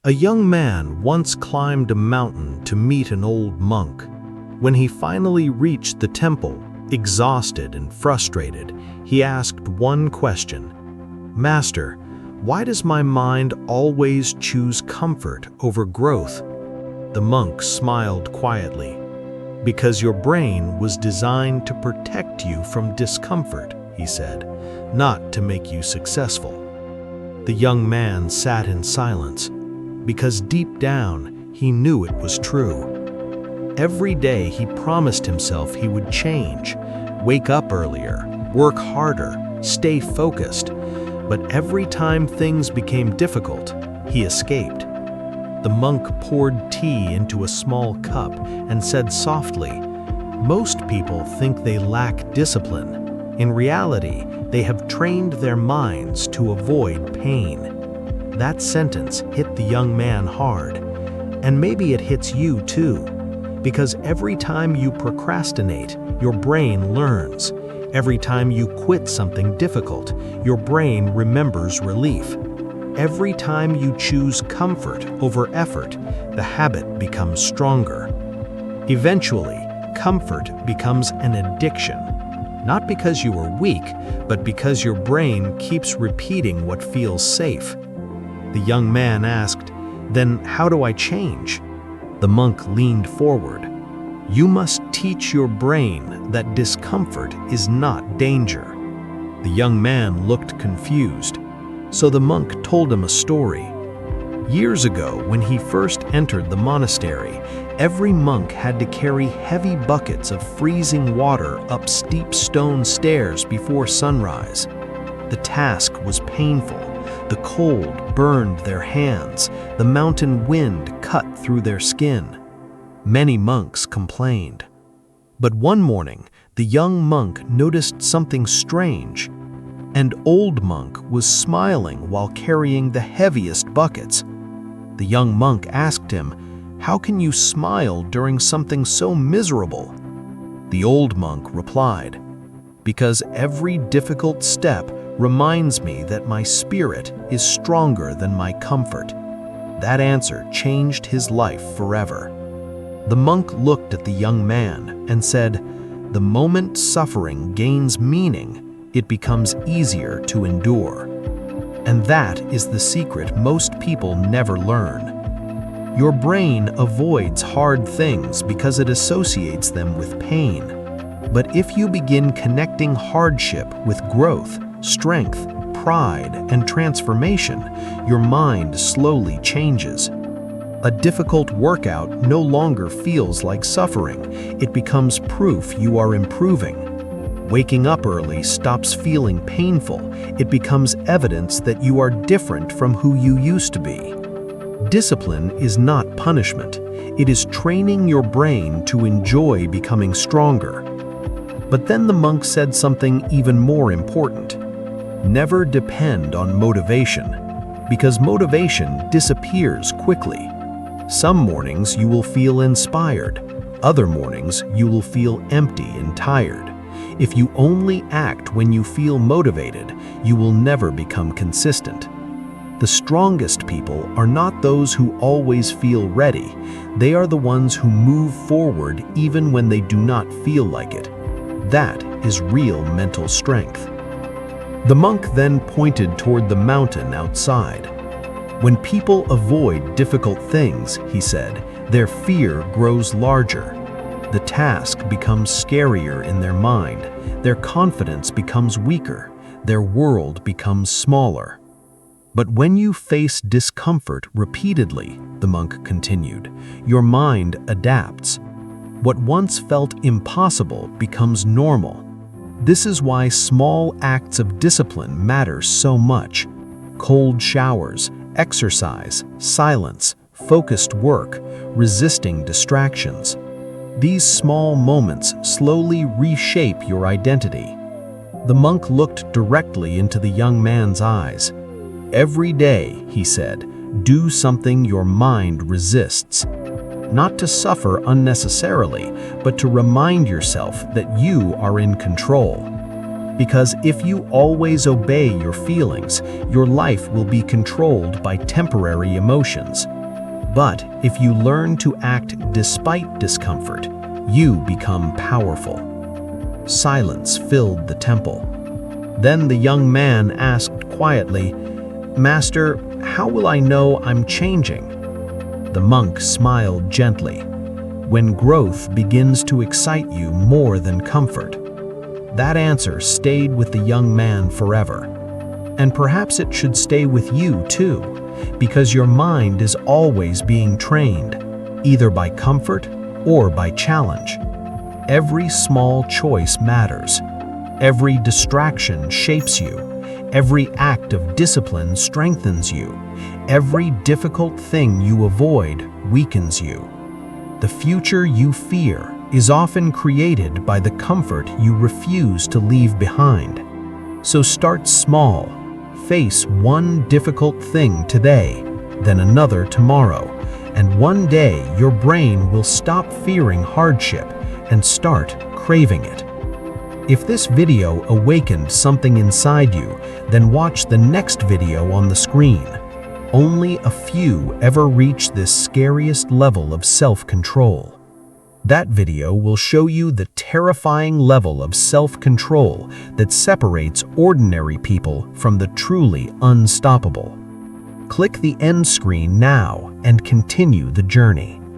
A young man once climbed a mountain to meet an old monk. When he finally reached the temple, exhausted and frustrated, he asked one question: "Master, why does my mind always choose comfort over growth?" The monk smiled quietly. "Because your brain was designed to protect you from discomfort," he said, "not to make you successful." The young man sat in silence, because deep down he knew it was true. Every day he promised himself he would change, wake up earlier, work harder, stay focused. But every time things became difficult, he escaped. The monk poured tea into a small cup and said softly, "Most people think they lack discipline. In reality, they have trained their minds to avoid pain." That sentence hit the young man hard. And maybe it hits you too. Because every time you procrastinate, your brain learns. Every time you quit something difficult, your brain remembers relief. Every time you choose comfort over effort, the habit becomes stronger. Eventually, comfort becomes an addiction. Not because you are weak, but because your brain keeps repeating what feels safe. The young man asked, "Then how do I change?" The monk leaned forward. "You must teach your brain that discomfort is not danger." The young man looked confused. So the monk told him a story. Years ago, when he first entered the monastery, every monk had to carry heavy buckets of freezing water up steep stone stairs before sunrise. The task was painful. The cold burned their hands. The mountain wind cut through their skin. Many monks complained. But one morning, the young monk noticed something strange. An old monk was smiling while carrying the heaviest buckets. The young monk asked him, "How can you smile during something so miserable?" The old monk replied, "Because every difficult step reminds me that my spirit is stronger than my comfort." That answer changed his life forever. The monk looked at the young man and said, "The moment suffering gains meaning, it becomes easier to endure." And that is the secret most people never learn. Your brain avoids hard things because it associates them with pain. But if you begin connecting hardship with growth, strength, pride, and transformation, your mind slowly changes. A difficult workout no longer feels like suffering. It becomes proof you are improving. Waking up early stops feeling painful. It becomes evidence that you are different from who you used to be. Discipline is not punishment. It is training your brain to enjoy becoming stronger. But then the monk said something even more important. Never depend on motivation, because motivation disappears quickly. Some mornings you will feel inspired. Other mornings you will feel empty and tired. If you only act when you feel motivated, you will never become consistent. The strongest people are not those who always feel ready. They are the ones who move forward even when they do not feel like it. That is real mental strength. The monk then pointed toward the mountain outside. When people avoid difficult things, he said, their fear grows larger. The task becomes scarier in their mind. Their confidence becomes weaker. Their world becomes smaller. But when you face discomfort repeatedly, the monk continued, your mind adapts. What once felt impossible becomes normal. This is why small acts of discipline matter so much. Cold showers, exercise, silence, focused work, resisting distractions. These small moments slowly reshape your identity. The monk looked directly into the young man's eyes. Every day, he said, do something your mind resists. Not to suffer unnecessarily, but to remind yourself that you are in control. Because if you always obey your feelings, your life will be controlled by temporary emotions. But if you learn to act despite discomfort, you become powerful. Silence filled the temple. Then the young man asked quietly, "Master, how will I know I'm changing?" The monk smiled gently. "When growth begins to excite you more than comfort." That answer stayed with the young man forever. And perhaps it should stay with you too, because your mind is always being trained, either by comfort or by challenge. Every small choice matters. Every distraction shapes you. Every act of discipline strengthens you. Every difficult thing you avoid weakens you. The future you fear is often created by the comfort you refuse to leave behind. So start small. Face one difficult thing today, then another tomorrow, and one day your brain will stop fearing hardship and start craving it. If this video awakened something inside you, then watch the next video on the screen. Only a few ever reach this scariest level of self-control. That video will show you the terrifying level of self-control that separates ordinary people from the truly unstoppable. Click the end screen now and continue the journey.